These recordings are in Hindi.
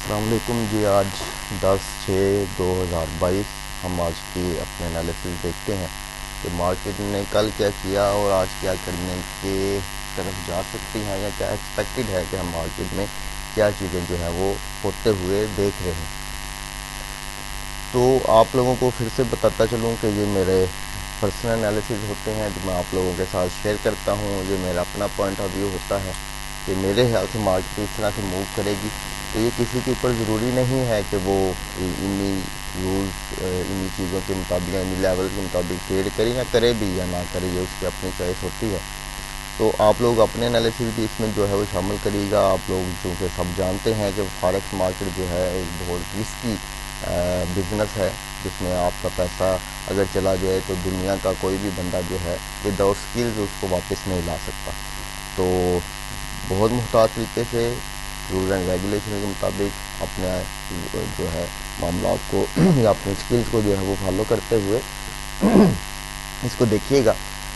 अस्सलाम वालेकुम जी। आज 10/6/2022 हम आज की अपने एनालिसिस देखते हैं कि मार्केट ने कल क्या किया और आज क्या करने के तरफ जा सकती हैं या क्या एक्सपेक्टेड है कि हम मार्केट में क्या चीज़ें जो हैं वो होते हुए देख रहे हैं। तो आप लोगों को फिर से बताता चलूँ कि ये मेरे पर्सनल एनालिसिस होते हैं जो मैं आप लोगों के साथ शेयर करता हूँ। ये मेरा अपना पॉइंट ऑफ व्यू होता है कि मेरे ख्याल से मार्केट इस तरह से मूव करेगी। तो ये किसी के ऊपर ज़रूरी नहीं है कि वो इन्हीं रूल्स इन्हीं चीज़ों के मुताबिक इन्हीं लेवल के मुताबिक ट्रेड करे या करे भी या ना करे, ये उसकी अपनी चॉइस होती है। तो आप लोग अपने एनालिसिस भी इसमें जो है वो शामिल करिएगा। आप लोग चूँकि सब जानते हैं कि फॉरेक्स मार्केट जो है एक बहुत रिस्की बिजनेस है जिसमें आपका पैसा अगर चला जाए तो दुनिया का कोई भी बंदा जो है विदाउट स्किल्स उसको वापस नहीं ला सकता। तो बहुत मुहतात तरीके से रूल एंड रेगुलेशन के मुताबिक अपने जो है मामला को या अपनी स्किल्स को जो है वो फॉलो करते हुए इसको देखिएगा।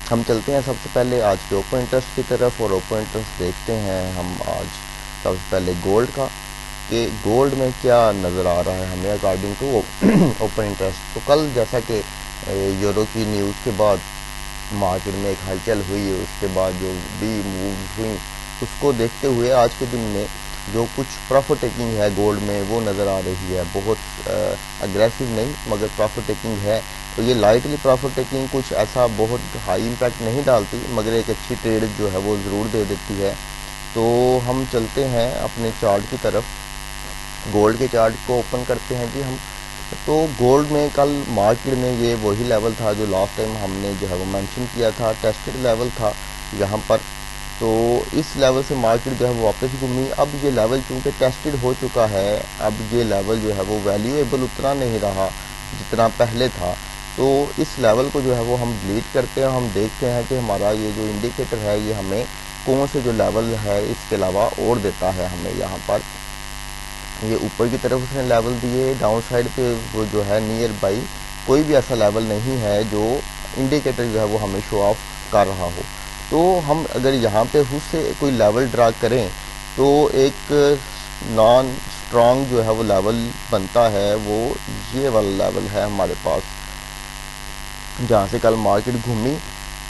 हम चलते हैं सबसे पहले आज के ओपन इंटरेस्ट की तरफ और ओपन इंटरेस्ट देखते हैं हम आज सबसे पहले गोल्ड का कि गोल्ड में क्या नज़र आ रहा है हमें अकॉर्डिंग टू ओपन इंटरेस्ट। तो कल जैसा कि यूरो की न्यूज़ के बाद मार्केट में एक हलचल हुई, उसके बाद जो भी मूव हुई उसको देखते हुए आज के दिन में जो कुछ प्रॉफिट टेकिंग है गोल्ड में वो नज़र आ रही है। बहुत अग्रेसिव नहीं मगर प्रॉफिट टेकिंग है। तो ये लाइटली प्रॉफिट टेकिंग कुछ ऐसा बहुत हाई इम्पैक्ट नहीं डालती मगर एक अच्छी ट्रेड जो है वो ज़रूर दे देती है। तो हम चलते हैं अपने चार्ट की तरफ, गोल्ड के चार्ट को ओपन करते हैं जी हम। तो गोल्ड में कल मार्केट में ये वही लेवल था जो लास्ट टाइम हमने जो है वो मेंशन किया था, टेस्टेड लेवल था यहाँ पर। तो इस लेवल से मार्केट जो है वो वापस घूमी। अब ये लेवल चूँकि टेस्टेड हो चुका है, अब ये लेवल जो है वो वैल्यूएबल उतना नहीं रहा जितना पहले था। तो इस लेवल को जो है वो हम डिलीट करते हैं। हम देखते हैं कि हमारा ये जो इंडिकेटर है ये हमें कौन से जो लेवल है इसके अलावा और देता है। हमें यहाँ पर ये ऊपर की तरफ उसने लेवल दिए, डाउन साइड पे वो जो है नियर बाई कोई भी ऐसा लेवल नहीं है जो इंडिकेटर जो है वो हमें शो ऑफ कर रहा हो। तो हम अगर यहाँ पे खुद से कोई लेवल ड्रा करें तो एक नॉन स्ट्रॉन्ग जो है वो लेवल बनता है, वो ये वाला लेवल है हमारे पास जहाँ से कल मार्केट घूमी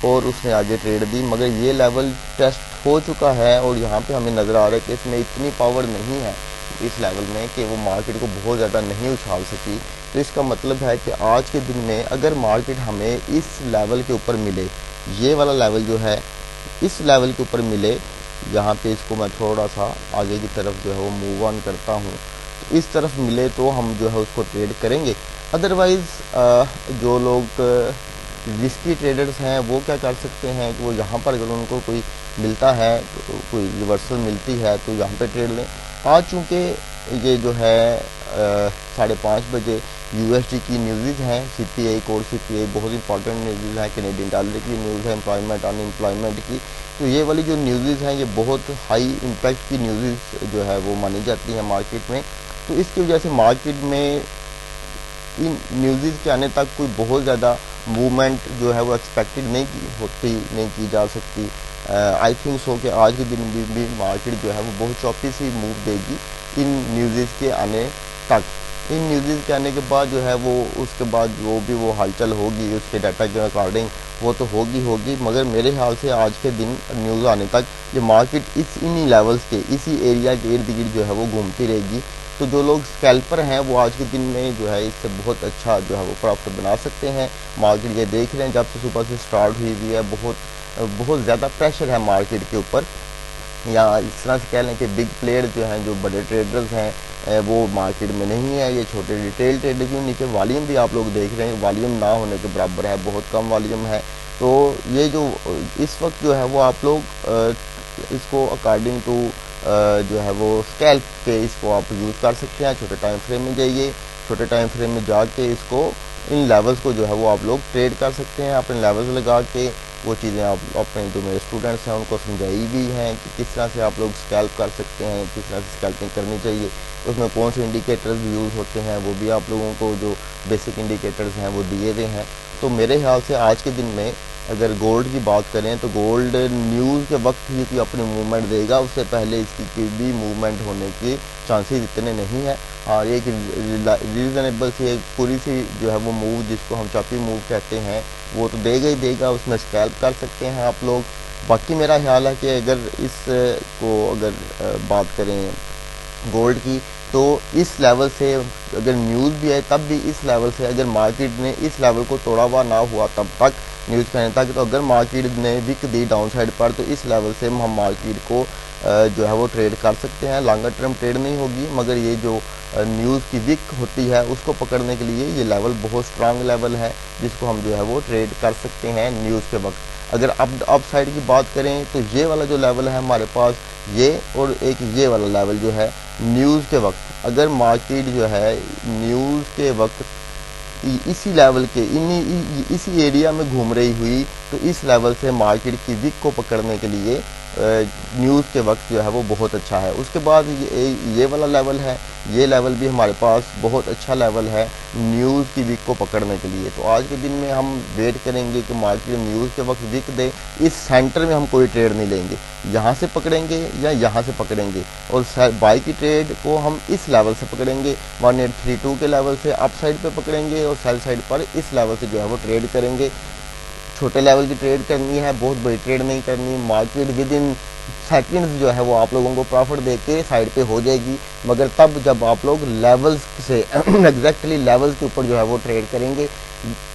और उसने आगे ट्रेड दी। मगर ये लेवल टेस्ट हो चुका है और यहाँ पे हमें नज़र आ रहा है कि इसमें इतनी पावर नहीं है इस लेवल में कि वो मार्केट को बहुत ज़्यादा नहीं उछाल सकी। तो इसका मतलब है कि आज के दिन में अगर मार्केट हमें इस लेवल के ऊपर मिले, ये वाला लेवल जो है इस लेवल के ऊपर मिले, यहाँ पे इसको मैं थोड़ा सा आगे की तरफ जो है वो मूव ऑन करता हूँ, तो इस तरफ मिले तो हम जो है उसको ट्रेड करेंगे। अदरवाइज़ जो लोग रिस्की ट्रेडर्स हैं वो क्या कर सकते हैं कि वो यहाँ पर अगर उनको कोई मिलता है तो कोई रिवर्सल मिलती है तो यहाँ पे ट्रेड लें। आज चूँकि ये जो है 5:30 बजे यूएसडी की न्यूज़ हैं, सीपीआई कोर सीपीआई बहुत इंपॉर्टेंट न्यूज़ है, कैनेडियन डॉलर की न्यूज़ है, एम्प्लॉयमेंट अनएम्प्लॉयमेंट की। तो ये वाली जो न्यूज़ हैं ये बहुत हाई इम्पैक्ट की न्यूज़ जो है वो मानी जाती है मार्केट में। तो इसकी वजह से मार्केट में इन न्यूज़ के आने तक कोई बहुत ज़्यादा मूवमेंट जो है वो एक्सपेक्टेड नहीं की जा सकती। आई थिंक सो कि आज के दिन भी मार्केट जो है वो बहुत चौपी सी मूव देगी इन न्यूज़ के आने तक। इन न्यूज़ के आने के बाद जो है वो उसके बाद जो भी वो हलचल होगी उसके डाटा के अकॉर्डिंग वो तो होगी मगर मेरे ख्याल से आज के दिन न्यूज़ आने तक ये मार्केट इन्हीं लेवल्स के इसी एरिया के इर्द गिर्द जो है वो घूमती रहेगी। तो जो लोग स्कैल्पर हैं वो आज के दिन में जो है इससे बहुत अच्छा जो है वो प्रॉफिट बना सकते हैं। मार्केट ये देख रहे हैं जब से सुबह से स्टार्ट हुई है बहुत ज़्यादा प्रेशर है मार्केट के ऊपर, या इस तरह से कह लें कि बिग प्लेयर जो हैं जो बड़े ट्रेडर्स हैं वो मार्केट में नहीं है। ये छोटे रिटेल ट्रेडर के नीचे वॉल्यूम भी आप लोग देख रहे हैं, वॉल्यूम ना होने के बराबर है, बहुत कम वॉल्यूम है। तो ये जो इस वक्त जो है वो आप लोग इसको अकॉर्डिंग टू जो है वो स्कैल्प के इसको आप यूज़ कर सकते हैं। छोटे टाइम फ्रेम में जाइए, छोटे टाइम फ्रेम में जाके इसको इन लेवल्स को जो है वो आप लोग ट्रेड कर सकते हैं। अपने लेवल्स लगा के वो चीज़ें आप अपने जो मेरे स्टूडेंट्स हैं उनको समझाई भी हैं कि किस तरह से आप लोग स्कैल्प कर सकते हैं, किस तरह से स्कैल्पिंग करनी चाहिए, उसमें कौन से इंडिकेटर्स यूज़ होते हैं वो भी आप लोगों को जो बेसिक इंडिकेटर्स हैं वो दिए हुए हैं। तो मेरे ख्याल से आज के दिन में अगर गोल्ड की बात करें तो गोल्ड न्यूज़ के वक्त ही कोई अपनी मूवमेंट देगा, उससे पहले इसकी कोई भी मूवमेंट होने के चांसेस इतने नहीं है। हाँ, एक रीजनेबल सी एक पूरी सी जो है वो मूव, जिसको हम चॉपी मूव कहते हैं, वो तो देगा ही देगा, उसमें स्कैल्प कर सकते हैं आप लोग। बाकी मेरा ख्याल है कि अगर इस को अगर बात करें गोल्ड की, तो इस लेवल से अगर न्यूज़ भी है तब भी इस लेवल से, अगर मार्केट ने इस लेवल को तोड़ा हुआ ना हुआ तब तक न्यूज़ कहने तक, तो अगर मार्केट ने विक दी डाउन साइड पर, तो इस लेवल से हम मार्केट को जो है वो ट्रेड कर सकते हैं। लॉन्गर टर्म ट्रेड नहीं होगी, मगर ये जो न्यूज़ की विक होती है उसको पकड़ने के लिए ये लेवल बहुत स्ट्रांग लेवल है, जिसको हम जो है वो ट्रेड कर सकते हैं न्यूज़ के वक्त। अगर अप साइड की बात करें तो ये वाला जो लेवल है हमारे पास, ये और एक ये वाला लेवल जो है न्यूज़ के वक्त, अगर मार्केट जो है न्यूज़ के वक्त इसी लेवल के इसी एरिया में घूम रही हुई, तो इस लेवल से मार्केट की विक को पकड़ने के लिए न्यूज़ के वक्त जो है वो बहुत अच्छा है। उसके बाद ये वाला लेवल है, ये लेवल भी हमारे पास बहुत अच्छा लेवल है न्यूज़ की विक को पकड़ने के लिए। तो आज के दिन में हम वेट करेंगे कि मार्केट न्यूज़ के वक्त विक दे। इस सेंटर में हम कोई ट्रेड नहीं लेंगे, यहाँ से पकड़ेंगे या यहाँ से पकड़ेंगे, और बाई की ट्रेड को हम इस लेवल से पकड़ेंगे, 1832 के लेवल से अप साइड पे पकड़ेंगे, और सेल साइड पर इस लेवल से जो है वो ट्रेड करेंगे। छोटे लेवल की ट्रेड करनी है, बहुत बड़ी ट्रेड नहीं करनी। मार्केट विद इन सेकंड्स जो है वो आप लोगों को प्रॉफिट दे के साइड पे हो जाएगी, मगर तब जब आप लोग लेवल्स से एग्जैक्टली लेवल्स के ऊपर जो है वो ट्रेड करेंगे।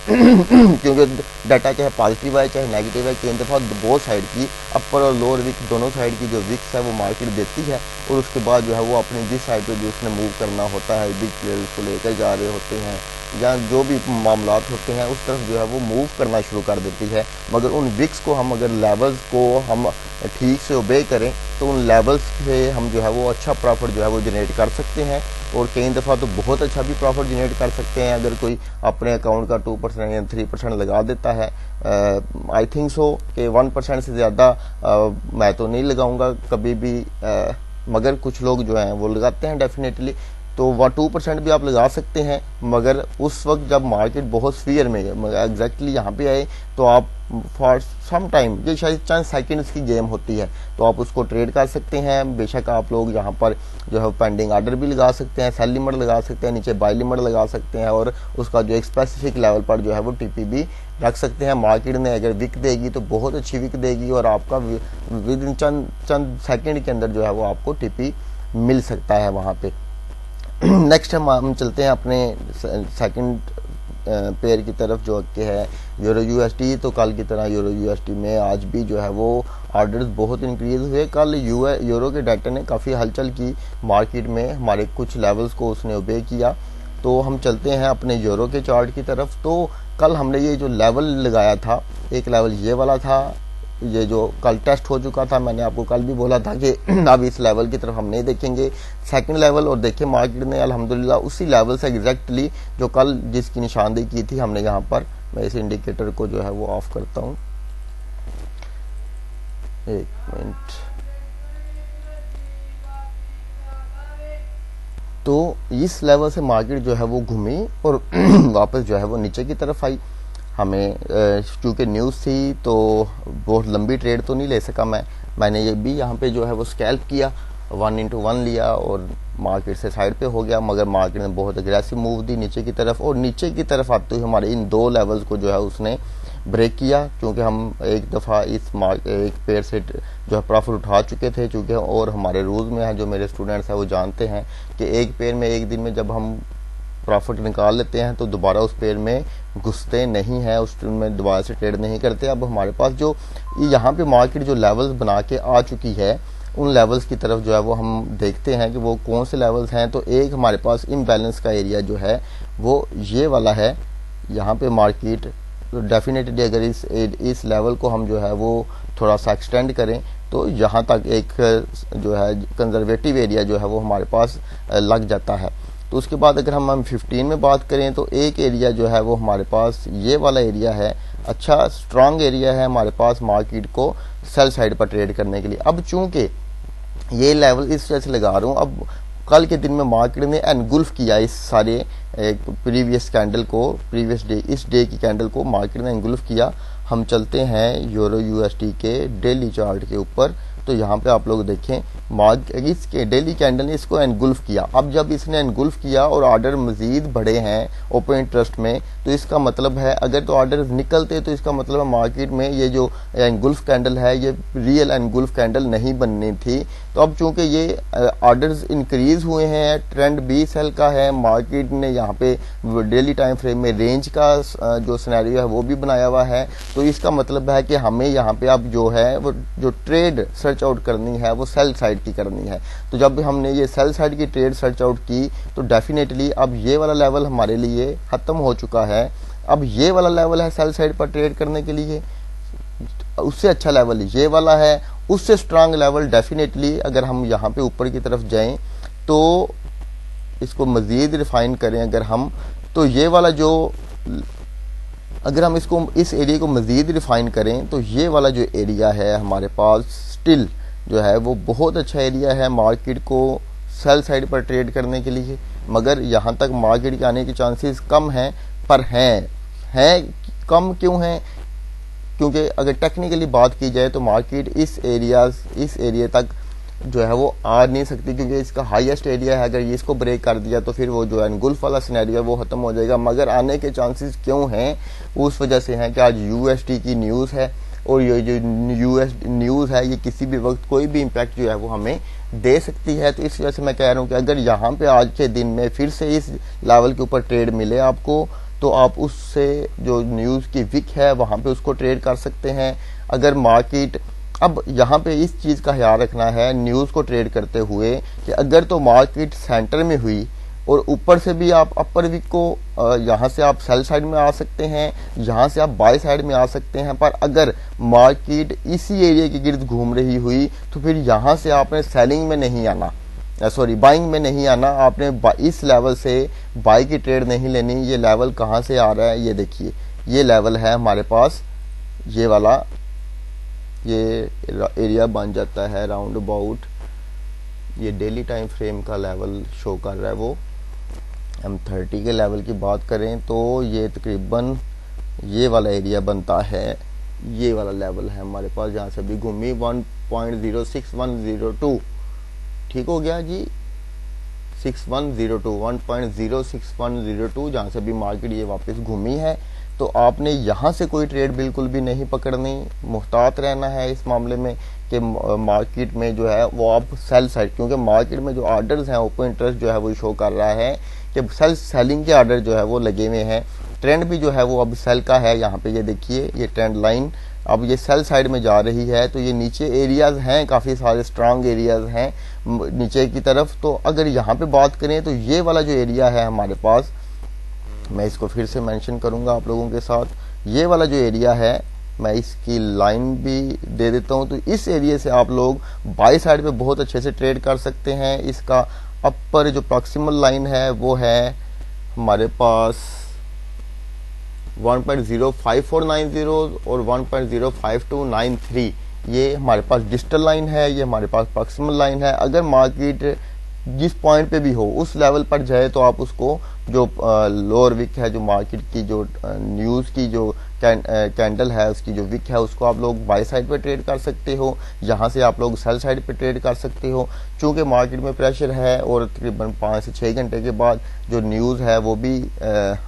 क्योंकि डाटा चाहे पॉजिटिव है चाहे नेगेटिव है, कई दफ़ा बोथ साइड की अपर और लोअर विक दोनों साइड की जो विक्स है वो मार्केट देती है, और उसके बाद जो है वो अपनी जिस साइड पे जो उसने मूव करना होता है, बिग प्लेयर्स को लेकर जा रहे होते हैं या जो भी मामलात होते हैं, उस तरफ जो है वो मूव करना शुरू कर देती है। मगर उन विक्स को हम अगर लेवल्स को हम ठीक से ओबे करें, तो उन लेवल्स से हम जो है वो अच्छा प्रॉफिट जो है वो जनरेट कर सकते हैं, और कई दफ़ा तो बहुत अच्छा भी प्रॉफिट जनरेट कर सकते हैं। अगर कोई अपने अकाउंट का 2% या 3% लगा देता है, आई थिंक सो कि 1% से ज़्यादा मैं तो नहीं लगाऊंगा कभी भी, मगर कुछ लोग जो हैं वो लगाते हैं डेफिनेटली। तो वह 2% भी आप लगा सकते हैं, मगर उस वक्त जब मार्केट बहुत स्फीयर में एग्जैक्टली यहाँ पे आए, तो आप फॉर सम टाइम, ये शायद चंद सेकंड्स की गेम होती है, तो आप उसको ट्रेड कर सकते हैं। बेशक आप लोग यहाँ पर जो है पेंडिंग ऑर्डर भी लगा सकते हैं, सेल लिमिट लगा सकते हैं, नीचे बाय लिमिट लगा सकते हैं, और उसका जो एक स्पेसिफिक लेवल पर जो है वो टीपी भी रख सकते हैं। मार्केट ने अगर विक देगी तो बहुत अच्छी विक देगी, और आपका विद इन चंद सेकेंड के अंदर जो है वो आपको टीपी मिल सकता है वहाँ पे। नेक्स्ट हम चलते हैं अपने सेकंड पेयर की तरफ, जो कि है यूरो यूएसडी। तो कल की तरह यूरो यूएसडी में आज भी जो है वो ऑर्डर्स बहुत इंक्रीज हुए। कल यूरो के डाटा ने काफ़ी हलचल की मार्केट में, हमारे कुछ लेवल्स को उसने ओबे किया। तो हम चलते हैं अपने यूरो के चार्ट की तरफ। तो कल हमने ये जो लेवल लगाया था, एक लेवल ये वाला था, ये जो कल टेस्ट हो चुका था, मैंने आपको कल भी बोला था कि अब इस लेवल की तरफ हम नहीं देखेंगे, सेकंड लेवल। और देखिए मार्केट ने अल्हम्दुलिल्लाह उसी लेवल से एग्जैक्टली जो कल जिसकी निशानदेही की थी हमने यहाँ पर, मैं इस इंडिकेटर को जो है वो ऑफ करता हूँ, एक मिनट। तो इस लेवल से मार्केट जो है वो घूमी और वापस जो है वो नीचे की तरफ आई। हमें चूँकि न्यूज़ थी तो बहुत लंबी ट्रेड तो नहीं ले सका मैंने ये भी यहाँ पे जो है वो स्कैल्प किया, 1x1 लिया और मार्केट से साइड पे हो गया। मगर मार्केट ने बहुत अग्रेसिव मूव दी नीचे की तरफ, और नीचे की तरफ आते हुए हमारे इन दो लेवल्स को जो है उसने ब्रेक किया, क्योंकि हम एक दफ़ा एक पेयर से जो है प्रॉफिट उठा चुके थे। चूँकि और हमारे रूल्स में है, जो मेरे स्टूडेंट्स हैं वो जानते हैं कि एक पेयर में एक दिन में जब हम प्रॉफिट निकाल लेते हैं तो दोबारा उस पेयर में घुसते नहीं हैं, उसमें दोबारा से ट्रेड नहीं करते। अब हमारे पास जो यहाँ पे मार्केट जो लेवल्स बना के आ चुकी है, उन लेवल्स की तरफ जो है वो हम देखते हैं कि वो कौन से लेवल्स हैं। तो एक हमारे पास इम्बैलेंस का एरिया जो है वो ये वाला है। यहाँ पे मार्केट डेफिनेटली अगर इस लेवल को हम जो है वो थोड़ा सा एक्सटेंड करें, तो यहाँ तक एक जो है कंजर्वेटिव एरिया जो है वो हमारे पास लग जाता है। तो उसके बाद अगर हम 15 में बात करें, तो एक एरिया जो है वो हमारे पास ये वाला एरिया है, अच्छा स्ट्रांग एरिया है हमारे पास मार्केट को सेल साइड पर ट्रेड करने के लिए। अब चूंकि ये लेवल इस वजह से लगा रहा हूँ, अब कल के दिन में मार्केट ने एनगुल्फ किया इस सारे प्रीवियस कैंडल को, प्रीवियस डे, इस डे की कैंडल को मार्केट ने एनगुल्फ किया। हम चलते हैं यूरो यूएसडी के डेली चार्ट के ऊपर। तो यहाँ पे आप लोग देखें इसके डेली कैंडल ने इसको एनगुल्फ किया। अब जब इसने एनगुल्फ किया और ऑर्डर मजीद बढ़े हैं ओपन इंटरेस्ट में, तो इसका मतलब है अगर तो ऑर्डर निकलते तो इसका मतलब है मार्केट में ये जो एनगुल्फ कैंडल है ये रियल एनगुल्फ कैंडल नहीं बननी थी। तो अब चूंकि ये ऑर्डर्स इंक्रीज हुए हैं, ट्रेंड बी सेल का है, मार्केट ने यहाँ पे डेली टाइम फ्रेम में रेंज का जो सिनेरियो है वो भी बनाया हुआ है। तो इसका मतलब है कि हमें यहाँ पे अब जो है वो जो ट्रेड सर्च आउट करनी है वो सेल साइड की करनी है। तो जब हमने ये सेल साइड की ट्रेड सर्च आउट की तो डेफिनेटली अब ये वाला लेवल हमारे लिए खत्म हो चुका है। अब ये वाला लेवल है सेल साइड पर ट्रेड करने के लिए, उससे अच्छा लेवल ये वाला है, उससे स्ट्रांग लेवल डेफिनेटली अगर हम यहाँ पे ऊपर की तरफ जाएं तो इसको मजीद रिफाइन करें अगर हम, तो ये वाला जो अगर हम इसको इस एरिया को मजीद रिफाइन करें तो ये वाला जो एरिया है हमारे पास स्टिल जो है वो बहुत अच्छा एरिया है मार्केट को सेल साइड पर ट्रेड करने के लिए। मगर यहाँ तक मार्केट के आने के चांसेस कम हैं, पर हैं कम क्यों हैं? क्योंकि अगर टेक्निकली बात की जाए तो मार्केट इस एरिया तक जो है वो आ नहीं सकती, क्योंकि इसका हाईएस्ट एरिया है। अगर ये इसको ब्रेक कर दिया तो फिर वो जो एनगुल्फ वाला सिनेरियो है वो खत्म हो जाएगा। मगर आने के चांसेस क्यों हैं? उस वजह से हैं कि आज यूएसडी की न्यूज़ है, और ये जो यूएस न्यूज़ है ये किसी भी वक्त कोई भी इम्पैक्ट जो है वो हमें दे सकती है। तो इस वजह से मैं कह रहा हूँ कि अगर यहाँ पे आज के दिन में फिर से इस लेवल के ऊपर ट्रेड मिले आपको, तो आप उससे जो न्यूज़ की विक है वहाँ पे उसको ट्रेड कर सकते हैं। अगर मार्केट अब यहाँ पे इस चीज़ का ख्याल रखना है न्यूज़ को ट्रेड करते हुए कि अगर तो मार्केट सेंटर में हुई और ऊपर से भी आप अपर विक को यहाँ से आप सेल साइड में आ सकते हैं, यहाँ से आप बाय साइड में आ सकते हैं। पर अगर मार्केट इसी एरिया के गिर्द घूम रही हुई तो फिर यहाँ से आपने सेलिंग में नहीं आना, बाइंग में नहीं आना। आपने इस लेवल से बाई की ट्रेड नहीं लेनी। ये लेवल कहाँ से आ रहा है ये देखिए, ये लेवल है हमारे पास, ये वाला ये एरिया बन जाता है राउंड अबाउट, ये डेली टाइम फ्रेम का लेवल शो कर रहा है। वो M30 के लेवल की बात करें तो ये तकरीबन ये वाला एरिया बनता है, ये वाला लेवल है हमारे पास जहाँ से अभी घूमी 1.06102। ठीक हो गया जी, 6102 1.06102 जहाँ से अभी मार्केट ये वापस घूमी है। तो आपने यहाँ से कोई ट्रेड बिल्कुल भी नहीं पकड़नी, मुहतात रहना है इस मामले में कि मार्केट में जो है वो आप सेल साइड, क्योंकि मार्केट में जो ऑर्डर्स हैं ओपन इंटरेस्ट जो है वो शो कर रहा है कि सेलिंग के ऑर्डर जो है वो लगे हुए हैं। ट्रेंड भी जो है वो अब सेल का है। यहाँ पे ये देखिए ये ट्रेंड लाइन अब ये सेल साइड में जा रही है। तो ये नीचे एरियाज हैं, काफ़ी सारे स्ट्रांग एरियाज हैं नीचे की तरफ। तो अगर यहाँ पे बात करें तो ये वाला जो एरिया है हमारे पास, मैं इसको फिर से मेंशन करूंगा आप लोगों के साथ, ये वाला जो एरिया है मैं इसकी लाइन भी दे देता हूं। तो इस एरिया से आप लोग बाई साइड पे बहुत अच्छे से ट्रेड कर सकते हैं। इसका अपर जो प्रॉक्सिमल लाइन है वो है हमारे पास 1.05490 और 1.05293। ये हमारे पास डिजिटल लाइन है, ये हमारे पास प्रॉक्सिमल लाइन है। अगर मार्केट जिस पॉइंट पे भी हो उस लेवल पर जाए तो आप उसको जो लोअर विक है, जो मार्केट की जो न्यूज़ की जो कैंडल है उसकी जो विक है उसको आप लोग बाय साइड पे ट्रेड कर सकते हो। यहाँ से आप लोग सेल साइड पे ट्रेड कर सकते हो। चूँकि मार्केट में प्रेशर है और तकरीबन 5 से 6 घंटे के बाद जो न्यूज़ है वो भी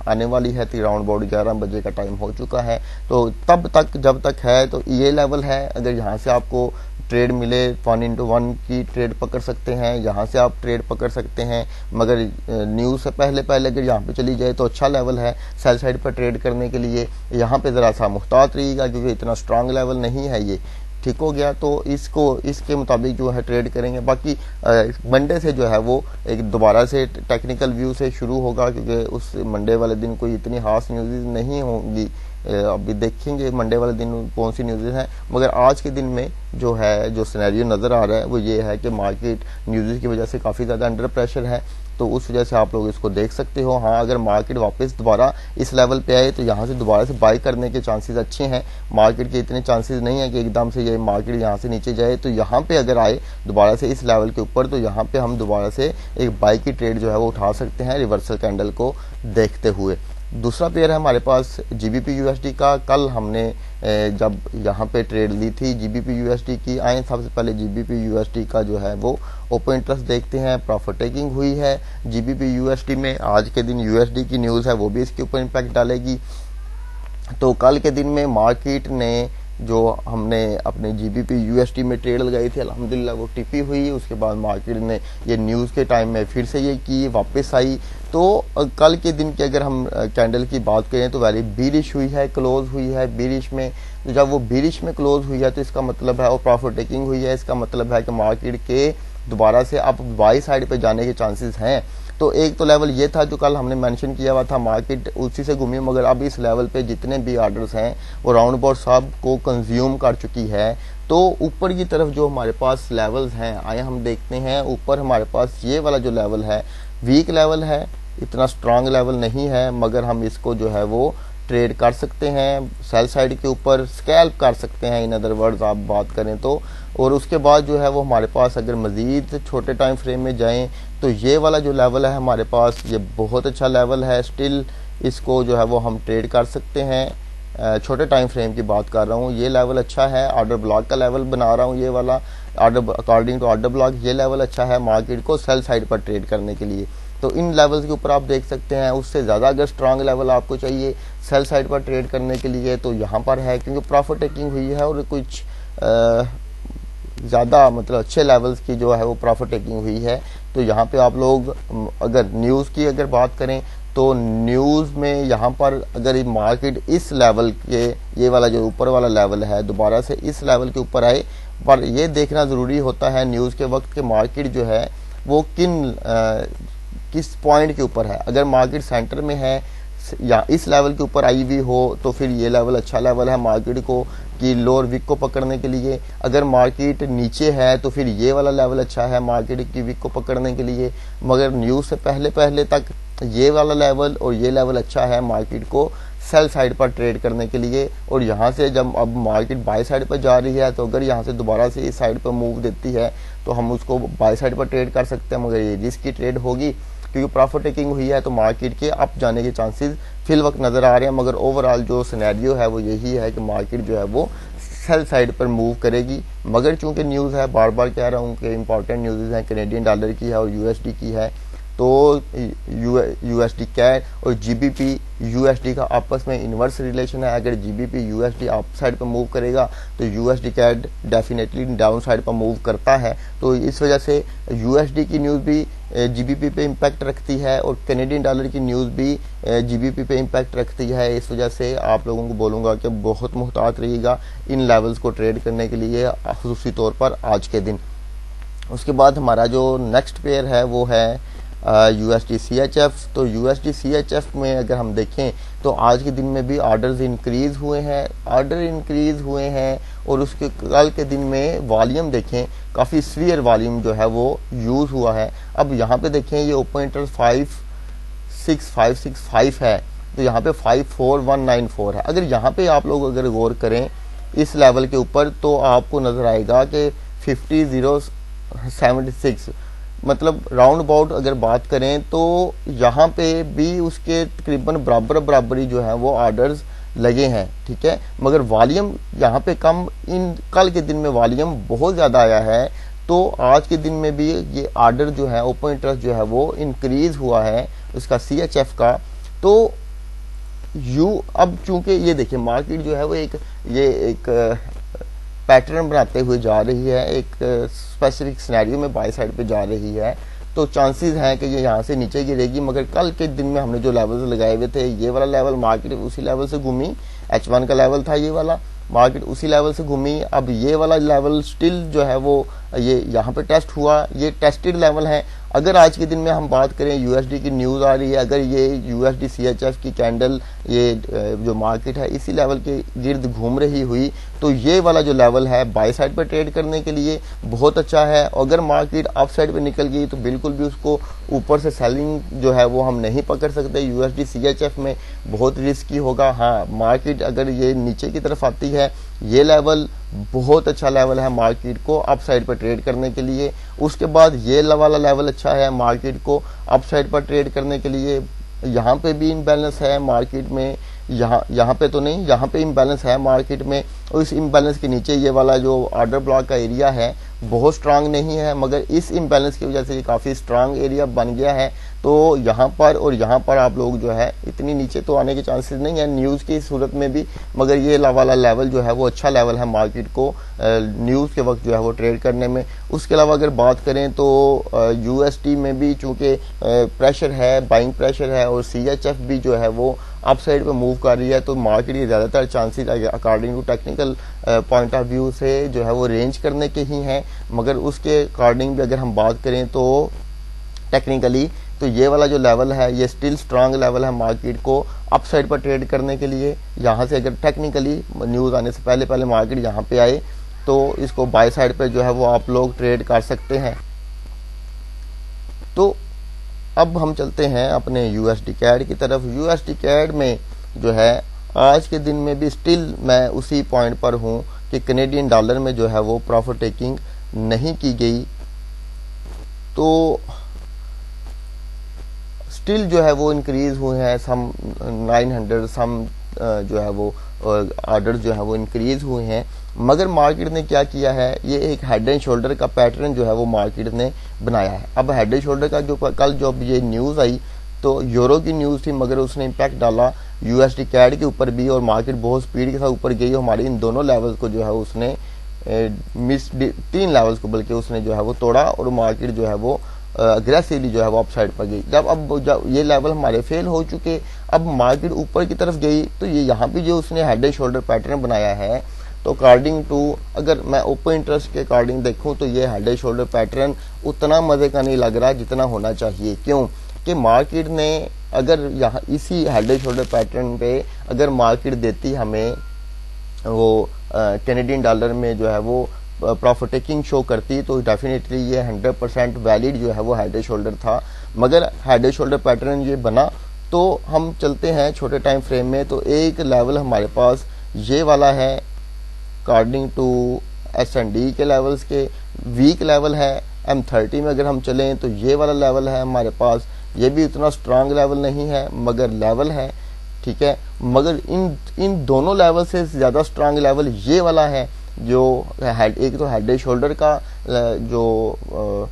आने वाली है। अराउंड अबाउट 11 बजे का टाइम हो चुका है। तो तब तक जब तक है तो ये लेवल है। अगर यहाँ से आपको ट्रेड मिले 1:1 की ट्रेड पकड़ सकते हैं, यहाँ से आप ट्रेड पकड़ सकते हैं। मगर न्यूज़ से पहले अगर यहाँ पे चली जाए तो अच्छा लेवल है सेल साइड पर ट्रेड करने के लिए। यहाँ पे ज़रा सा मुहतात रहिएगा क्योंकि इतना स्ट्रांग लेवल नहीं है ये। ठीक हो गया, तो इसके मुताबिक जो है ट्रेड करेंगे। बाकी मंडे से जो है वो एक दोबारा से टेक्निकल व्यू से शुरू होगा, क्योंकि उस मंडे वाले दिन कोई इतनी खास न्यूज़ नहीं होंगी। अभी देखेंगे मंडे वाले दिन कौन सी न्यूज़ हैं। मगर आज के दिन में जो है जो सिनेरियो नज़र आ रहा है वो ये है कि मार्केट न्यूज़ की वजह से काफ़ी ज़्यादा अंडर प्रेशर है। तो उस वजह से आप लोग इसको देख सकते हो। हाँ, अगर मार्केट वापस दोबारा इस लेवल पे आए तो यहाँ से दोबारा से बाई करने के चांसेस अच्छे हैं। मार्केट के इतने चांसेस नहीं है कि एकदम से ये मार्केट यहाँ से नीचे जाए। तो यहाँ पे अगर आए दोबारा से इस लेवल के ऊपर तो यहाँ पे हम दोबारा से एक बाई की ट्रेड जो है वो उठा सकते हैं रिवर्सल कैंडल को देखते हुए। दूसरा पेयर है हमारे पास जीबीपी यूएसडी का। कल हमने जब यहाँ पे ट्रेड ली थी जीबीपी यूएसडी की, आए सबसे पहले जीबीपी यूएसडी का जो है वो ओपन इंटरेस्ट देखते हैं। प्रॉफिट टेकिंग हुई है जीबीपी यूएसडी में। आज के दिन यूएसडी की न्यूज़ है वो भी इसके ऊपर इम्पैक्ट डालेगी। तो कल के दिन में मार्केट ने जो हमने अपने जीबीपी यूएसडी में ट्रेड लगाई थी अल्हम्दुलिल्लाह वो टिपी हुई। उसके बाद मार्केट ने ये न्यूज़ के टाइम में फिर से ये की, वापस आई। तो कल के दिन की अगर हम कैंडल की बात करें तो वेरी बीरिश हुई है, क्लोज हुई है बीरिश में। तो जब वो बीरिश में क्लोज हुई है तो इसका मतलब है, और प्रॉफिट टेकिंग हुई है, इसका मतलब है कि मार्केट के दोबारा से अब बाई साइड पे जाने के चांसेस हैं। तो एक तो लेवल ये था जो कल हमने मेंशन किया हुआ था, मार्केट उसी से घूमी, मगर अब इस लेवल पे जितने भी ऑर्डर्स हैं वो राउंड अबाउट सब को कंज्यूम कर चुकी है। तो ऊपर की तरफ जो हमारे पास लेवल्स हैं, आए हम देखते हैं। ऊपर हमारे पास ये वाला जो लेवल है वीक लेवल है, इतना स्ट्रांग लेवल नहीं है, मगर हम इसको जो है वो ट्रेड कर सकते हैं, सेल साइड के ऊपर स्कैल्प कर सकते हैं, इन अदर वर्ड्स आप बात करें तो। और उसके बाद जो है वो हमारे पास अगर मजीद छोटे टाइम फ्रेम में जाएं तो ये वाला जो लेवल है हमारे पास ये बहुत अच्छा लेवल है। स्टिल इसको जो है वो हम ट्रेड कर सकते हैं। छोटे टाइम फ्रेम की बात कर रहा हूँ, ये लेवल अच्छा है। ऑर्डर ब्लॉक का लेवल बना रहा हूँ, ये वाला order according to order block ये लेवल अच्छा है मार्केट को सेल साइड पर ट्रेड करने के लिए। तो इन लेवल्स के ऊपर आप देख सकते हैं। उससे ज़्यादा अगर स्ट्रांग लेवल आपको चाहिए सेल साइड पर ट्रेड करने के लिए तो यहाँ पर है, क्योंकि प्रॉफिट टेकिंग हुई है और कुछ ज़्यादा मतलब अच्छे लेवल्स की जो है वो प्रॉफिट टेकिंग हुई है। तो यहाँ पे आप लोग अगर न्यूज़ की अगर बात करें तो न्यूज़ में यहाँ पर अगर मार्केट इस लेवल के, ये वाला जो ऊपर वाला लेवल है, दोबारा से इस लेवल के ऊपर आए, पर ये देखना ज़रूरी होता है न्यूज़ के वक्त के मार्केट जो है वो किस पॉइंट के ऊपर है। अगर मार्केट सेंटर में है या इस लेवल के ऊपर आई हुई हो तो फिर ये लेवल अच्छा लेवल है मार्केट को कि लोअर विक को पकड़ने के लिए। अगर मार्केट नीचे है तो फिर ये वाला लेवल अच्छा है मार्केट की विक को पकड़ने के लिए। मगर न्यूज़ से पहले तक ये वाला लेवल और ये लेवल अच्छा है मार्केट को सेल साइड पर ट्रेड करने के लिए। और यहाँ से जब अब मार्केट बाय साइड पर जा रही है तो अगर यहाँ से दोबारा से इस साइड पर मूव देती है तो हम उसको बाय साइड पर ट्रेड कर सकते हैं, मगर ये रिस्क की ट्रेड होगी क्योंकि प्रॉफिट टेकिंग हुई है तो मार्केट के अप जाने के चांसेस फिल वक्त नज़र आ रहे हैं। मगर ओवरऑल जो सिनेरियो है वो यही है कि मार्केट जो है वो सेल साइड पर मूव करेगी। मगर चूंकि न्यूज़ है, बार बार कह रहा हूँ कि इंपॉर्टेंट न्यूज़ हैं, कैनेडियन डॉलर की है और यूएसडी की है। तो यूएसडी कैड और जीबीपी यूएसडी का आपस में इन्वर्स रिलेशन है। अगर जीबीपी यूएसडी अप साइड पर मूव करेगा तो USD CAD definitely down side पर मूव करता है। तो इस वजह से यूएसडी की न्यूज़ भी जीबीपी पे इम्पैक्ट रखती है और कैनेडियन डॉलर की न्यूज़ भी जीबीपी पे इम्पैक्ट रखती है। इस वजह से आप लोगों को बोलूँगा कि बहुत मुहतात रहिएगा इन लेवल्स को ट्रेड करने के लिए, खुसूसी तौर पर आज के दिन। उसके बाद हमारा जो नेक्स्ट पेयर है वो है यूएसडी सीएचएफ। तो यूएसडी सीएचएफ में अगर हम देखें तो आज के दिन में भी ऑर्डर इंक्रीज हुए हैं और उसके कल के दिन में वॉल्यूम देखें काफ़ी सीवियर वॉल्यूम जो है वो यूज़ हुआ है। अब यहाँ पे देखें ये ओपन इंटरेस्ट 56565 है, तो यहाँ पे 54194 है। अगर यहाँ पे आप लोग अगर गौर करें इस लेवल के ऊपर तो आपको नज़र आएगा कि 50076 मतलब राउंड अबाउट अगर बात करें तो यहाँ पे भी उसके तकरीबन बराबरी जो है वो ऑर्डर्स लगे हैं, ठीक है। मगर वॉल्यूम यहाँ पे कम, इन कल के दिन में वॉल्यूम बहुत ज़्यादा आया है। तो आज के दिन में भी ये ऑर्डर जो है ओपन इंटरेस्ट जो है वो इंक्रीज हुआ है उसका सीएचएफ का। तो अब चूंकि ये देखिए मार्केट जो है वो एक पैटर्न बनाते हुए जा रही है, एक स्पेसिफिक सिनेरियो में बाय साइड पे जा रही है, तो चांसेस हैं कि ये यहाँ से नीचे गिरेगी। मगर कल के दिन में हमने जो लेवल्स लगाए हुए थे, ये वाला लेवल मार्केट उसी लेवल से घूमी, H1 का लेवल था ये वाला, मार्केट उसी लेवल से घूमी। अब ये वाला लेवल स्टिल जो है वो ये यहाँ पे टेस्ट हुआ, ये टेस्टेड लेवल है। अगर आज के दिन में हम बात करें यूएसडी की न्यूज़ आ रही है, अगर ये यूएसडी सीएचएफ की कैंडल ये जो मार्केट है इसी लेवल के गिर्द घूम रही हुई तो ये वाला जो लेवल है बाय साइड पर ट्रेड करने के लिए बहुत अच्छा है। अगर मार्केट अप साइड पे निकल गई तो बिल्कुल भी उसको ऊपर से सेलिंग जो है वो हम नहीं पकड़ सकते। यूएसडी सीएचएफ में बहुत रिस्की होगा। हाँ, मार्केट अगर ये नीचे की तरफ आती है, ये लेवल बहुत अच्छा लेवल है मार्केट को अप साइड पर ट्रेड करने के लिए। उसके बाद ये वाला लेवल अच्छा है मार्केट को अप साइड पर ट्रेड करने के लिए। यहाँ पे भी इम्बैलेंस है मार्केट में, यहाँ पे तो नहीं, यहाँ पे इम्बैलेंस है मार्केट में। और इस इम्बैलेंस के नीचे ये वाला जो ऑर्डर ब्लॉक का एरिया है बहुत स्ट्रांग नहीं है, मगर इस इम्बैलेंस की वजह से ये काफ़ी स्ट्रांग एरिया बन गया है। तो यहाँ पर और यहाँ पर आप लोग जो है इतनी नीचे तो आने के चांसेस नहीं है न्यूज़ की सूरत में भी, मगर ये वाला लेवल जो है वो अच्छा लेवल है मार्केट को न्यूज़ के वक्त जो है वो ट्रेड करने में। उसके अलावा अगर बात करें तो यूएसटी में भी चूँकि प्रेशर है, बाइंग प्रेशर है, और सीएचएफ भी जो है वो अप साइड पे मूव कर रही है, तो मार्केट के ज़्यादातर chances according to technical point of view से जो है वो रेंज करने के ही हैं। मगर उसके अकॉर्डिंग भी अगर हम बात करें तो टेक्निकली तो ये वाला जो लेवल है ये स्टिल स्ट्रांग लेवल है मार्केट को अप साइड पर ट्रेड करने के लिए। यहाँ से अगर टेक्निकली न्यूज़ आने से पहले पहले मार्केट यहाँ पे आए तो इसको बाय साइड पे जो है वो आप लोग ट्रेड कर सकते हैं। तो अब हम चलते हैं अपने यूएसडी कैड की तरफ। यूएसडी कैड में जो है आज के दिन में भी स्टिल मैं उसी पॉइंट पर हूं कि कनेडियन डॉलर में जो है वो प्रॉफिट टेकिंग नहीं की गई, तो स्टिल जो है वो इंक्रीज हुए हैं सम 900 सम जो है वो ऑर्डर जो है वो इंक्रीज हुए हैं। मगर मार्केट ने क्या किया है, ये एक हेड एंड शोल्डर का पैटर्न जो है वो मार्केट ने बनाया है। अब हेड एंड शोल्डर का जो कल जो ये न्यूज़ आई तो यूरो की न्यूज़ थी, मगर उसने इम्पैक्ट डाला यूएसडी कैड के ऊपर भी, और मार्केट बहुत स्पीड के साथ ऊपर गई। हमारे इन दोनों लेवल्स को जो है उसने मिस 3 लेवल्स को बल्कि उसने जो है वो तोड़ा, और मार्केट जो है वो अग्रेसिवली जो है वो अप साइड पर गई। जब ये लेवल हमारे फेल हो चुके, अब मार्केट ऊपर की तरफ गई, तो ये यहाँ पे जो उसने हेड एंड शोल्डर पैटर्न बनाया है, तो अकॉर्डिंग टू अगर मैं ओपन इंटरेस्ट के अकॉर्डिंग देखूं तो ये हेड एंड शोल्डर पैटर्न उतना मजे का नहीं लग रहा जितना होना चाहिए। क्यों कि मार्केट ने अगर यहाँ इसी हेड एंड शोल्डर पैटर्न पे अगर मार्केट देती हमें वो कैनेडियन डॉलर में जो है वो प्रॉफिट टेकिंग शो करती, तो डेफिनेटली ये 100% वैलिड जो है वो हेड एंड शोल्डर था। मगर हेड एंड शोल्डर पैटर्न ये बना, तो हम चलते हैं छोटे टाइम फ्रेम में। तो एक लेवल हमारे पास ये वाला है अकॉर्डिंग टू S&D के लेवल्स के, वीक लेवल है। M30 में अगर हम चलें तो ये वाला लेवल है हमारे पास, ये भी उतना स्ट्रांग लेवल नहीं है मगर लेवल है, ठीक है। मगर इन दोनों लेवल से ज़्यादा स्ट्रांग लेवल ये वाला है जो एक तो हेड एंड शोल्डर का जो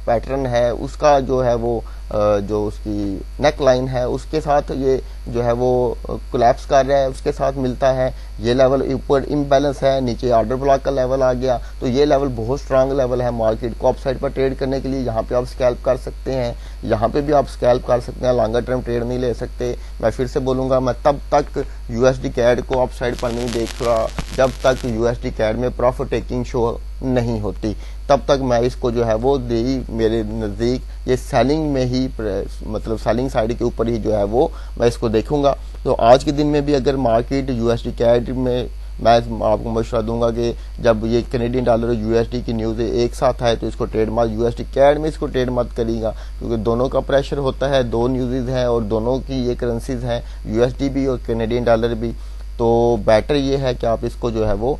पैटर्न है उसका जो है वो जो उसकी नेक लाइन है उसके साथ ये जो है वो कोलैप्स कर रहा है, उसके साथ मिलता है। ये लेवल ऊपर इम्बैलेंस है, नीचे ऑर्डर ब्लॉक का लेवल आ गया, तो ये लेवल बहुत स्ट्रांग लेवल है मार्केट को अप साइड पर ट्रेड करने के लिए। यहाँ पे आप स्कैल्प कर सकते हैं, यहाँ पे भी आप स्कैल्प कर सकते हैं, लॉन्गर टर्म ट्रेड नहीं ले सकते। मैं फिर से बोलूँगा, मैं तब तक यूएसडी कैड को अप साइड पर नहीं देख रहा जब तक यूएसडी कैड में प्रॉफिट टेकिंग शो नहीं होती, तब तक मैं इसको जो है वो मेरे नज़दीक ये सेलिंग में ही मतलब सेलिंग साइड के ऊपर ही जो है वो मैं इसको देखूंगा। तो आज के दिन में भी अगर मार्केट यूएसडी कैड में, मैं आपको मशवरा दूंगा कि जब ये कैनेडियन डॉलर और यूएसडी की न्यूज़ एक साथ आए तो इसको ट्रेड मत, यूएसडी कैड में इसको ट्रेड मत करिएगा, क्योंकि दोनों का प्रेशर होता है, दो न्यूज़ हैं और दोनों की ये करेंसीज हैं, यूएसडी भी और कैनेडियन डॉलर भी। तो बेटर ये है कि आप इसको जो है वो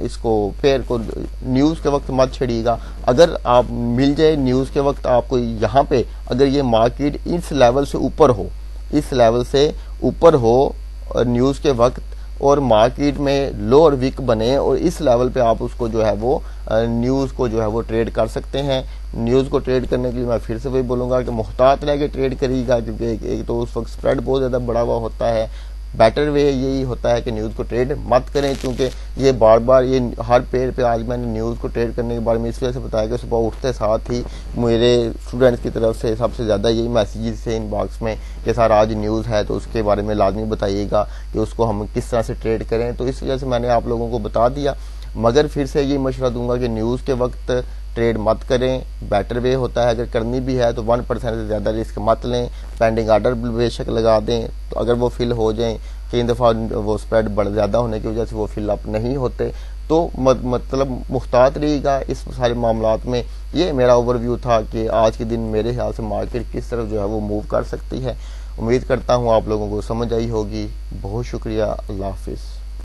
इसको पेयर को न्यूज़ के वक्त मत छेड़िएगा। अगर आप मिल जाए न्यूज़ के वक्त आपको यहाँ पे, अगर ये मार्केट इस लेवल से ऊपर हो, इस लेवल से ऊपर हो न्यूज़ के वक्त, और मार्केट में लो और वीक बने, और इस लेवल पे आप उसको जो है वो न्यूज़ को जो है वो ट्रेड कर सकते हैं। न्यूज़ को ट्रेड करने के लिए मैं फिर से वही बोलूँगा कि मुहतात रह के ट्रेड करिएगा, क्योंकि एक तो उस वक्त स्प्रेड बहुत ज़्यादा बढ़ा हुआ होता है। बेटर वे यही होता है कि न्यूज़ को ट्रेड मत करें, क्योंकि ये बार बार ये हर पेयर पे आज मैंने न्यूज़ को ट्रेड करने के बारे में इस वजह से बताया कि सुबह उठते साथ ही मेरे स्टूडेंट्स की तरफ से सबसे ज़्यादा यही मैसेजेस थे इनबॉक्स में कि सर आज न्यूज़ है तो उसके बारे में लाजमी बताइएगा कि उसको हम किस तरह से ट्रेड करें। तो इस वजह से मैंने आप लोगों को बता दिया, मगर फिर से ये मशवरा दूंगा कि न्यूज़ के वक्त ट्रेड मत करें। बेटर वे होता है अगर करनी भी है तो 1% से ज़्यादा रिस्क मत लें, पेंडिंग ऑर्डर बेशक लगा दें, तो अगर वो फिल हो जाएं, कई दफ़ा वो स्प्रेड बढ़ ज़्यादा होने की वजह से वो फिल अप नहीं होते, तो मतलब मुख्तात रहिएगा इस सारे मामलात में। ये मेरा ओवरव्यू था कि आज के दिन मेरे ख्याल से मार्केट किस तरफ जो है वो मूव कर सकती है। उम्मीद करता हूँ आप लोगों को समझ आई होगी। बहुत शुक्रिया, अल्लाह हाफिज़।